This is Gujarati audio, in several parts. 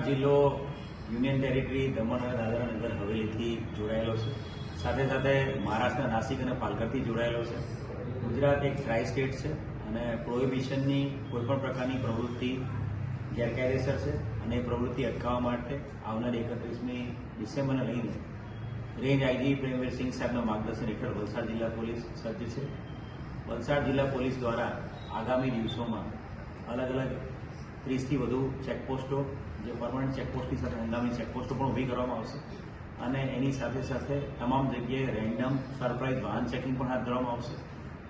જિલ્લો યુનિયન ટેરિટરી દમણ અને દાદરા નગર હવેલીથી જોડાયેલો છે. સાથે સાથે મહારાષ્ટ્રના નાસિક અને પાલઘરથી જોડાયેલો છે. ગુજરાત એક ટ્રાય સ્ટેટ છે અને પ્રોહિબિશનની કોઈપણ પ્રકારની પ્રવૃત્તિ ગેરકાયદેસર છે અને એ પ્રવૃત્તિ અટકાવવા માટે આવનારી 31મી ડિસેમ્બરને લઈને રેન્જ આઈજી પ્રેમવીરસિંહ સાહેબના માર્ગદર્શન હેઠળ વલસાડ જિલ્લા પોલીસ સજ્જ છે. વલસાડ જિલ્લા પોલીસ દ્વારા આગામી દિવસોમાં અલગ અલગ 30થી વધુ ચેકપોસ્ટો, જે પરમનન્ટ ચેકપોસ્ટની સાથે હંગામી ચેકપોસ્ટો પણ ઊભી કરવામાં આવશે અને એની સાથે સાથે તમામ જગ્યાએ રેન્ડમ સરપ્રાઇઝ વાહન ચેકિંગ પણ હાથ ધરવામાં આવશે.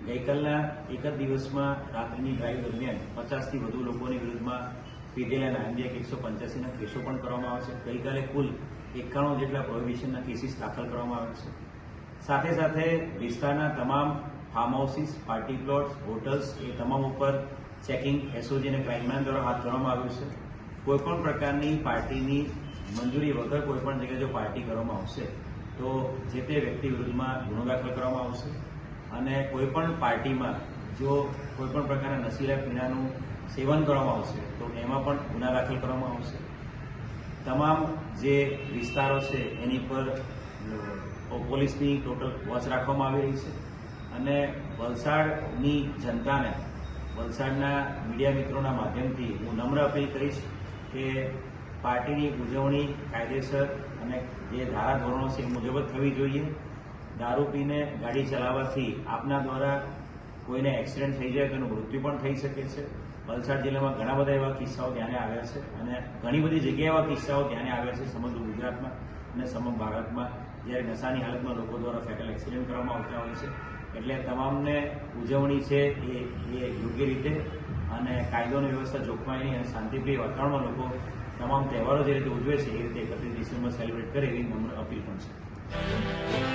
ગઈકાલના એક જ દિવસમાં રાત્રિની ડ્રાઈવ દરમિયાન 50થી વધુ લોકોની વિરુદ્ધમાં પીધેલાના IMD Act 185ના કેસો પણ કરવામાં આવશે. ગઈકાલે કુલ 91 જેટલા પ્રોહિબિશનના કેસીસ દાખલ કરવામાં આવે છે. સાથે સાથે વિસ્તારના તમામ farm houses, party plots, hotels એ તમામ ઉપર ચેકિંગ SOG અને ક્રાઇમ બ્રાન્ચ દ્વારા હાથ ધરવામાં આવ્યું છે. કોઈપણ પ્રકારની પાર્ટીની મંજૂરી વગર કોઈપણ જગ્યાએ જો પાર્ટી કરવામાં આવશે તો જે તે વ્યક્તિ વિરુદ્ધમાં ગુનો દાખલ કરવામાં આવશે અને કોઈપણ પાર્ટીમાં જો કોઈપણ પ્રકારના નશીલા પીણાનું સેવન કરવામાં આવશે તો એમાં પણ ગુના દાખલ કરવામાં આવશે. તમામ જે વિસ્તારો છે એની પર પોલીસની ટોટલ વોચ રાખવામાં આવી રહી છે અને વલસાડની જનતાને વલસાડના મીડિયા મિત્રોના માધ્યમથી હું નમ્ર અપીલ કરીશ કે પાર્ટીની ઉજવણી કાયદેસર અને જે ધારાધોરણો છે એ મુજબ જ થવી જોઈએ. દારૂ પીને ગાડી ચલાવવાથી આપના દ્વારા કોઈને એક્સિડન્ટ થઈ જાય તો એનું મૃત્યુ પણ થઈ શકે છે. વલસાડ જિલ્લામાં ઘણા બધા એવા કિસ્સાઓ ધ્યાને આવ્યા છે અને ઘણી બધી જગ્યાએ એવા કિસ્સાઓ ધ્યાને આવ્યા છે સમગ્ર ગુજરાતમાં અને સમગ્ર ભારતમાં, જ્યારે નશાની હાલતમાં લોકો દ્વારા ફેટલ એક્સિડન્ટ કરવામાં આવતા હોય છે. એટલે તમામને ઉજવણી છે એ યોગ્ય રીતે અને કાયદોની વ્યવસ્થા જોખમાયની અને શાંતિપ્રિય વાતાવરણમાં લોકો તમામ તહેવારો જે રીતે ઉજવે છે એ રીતે 31 ડિસેમ્બર સેલિબ્રેટ કરે એવી નમ્ર અપીલ પણ છે.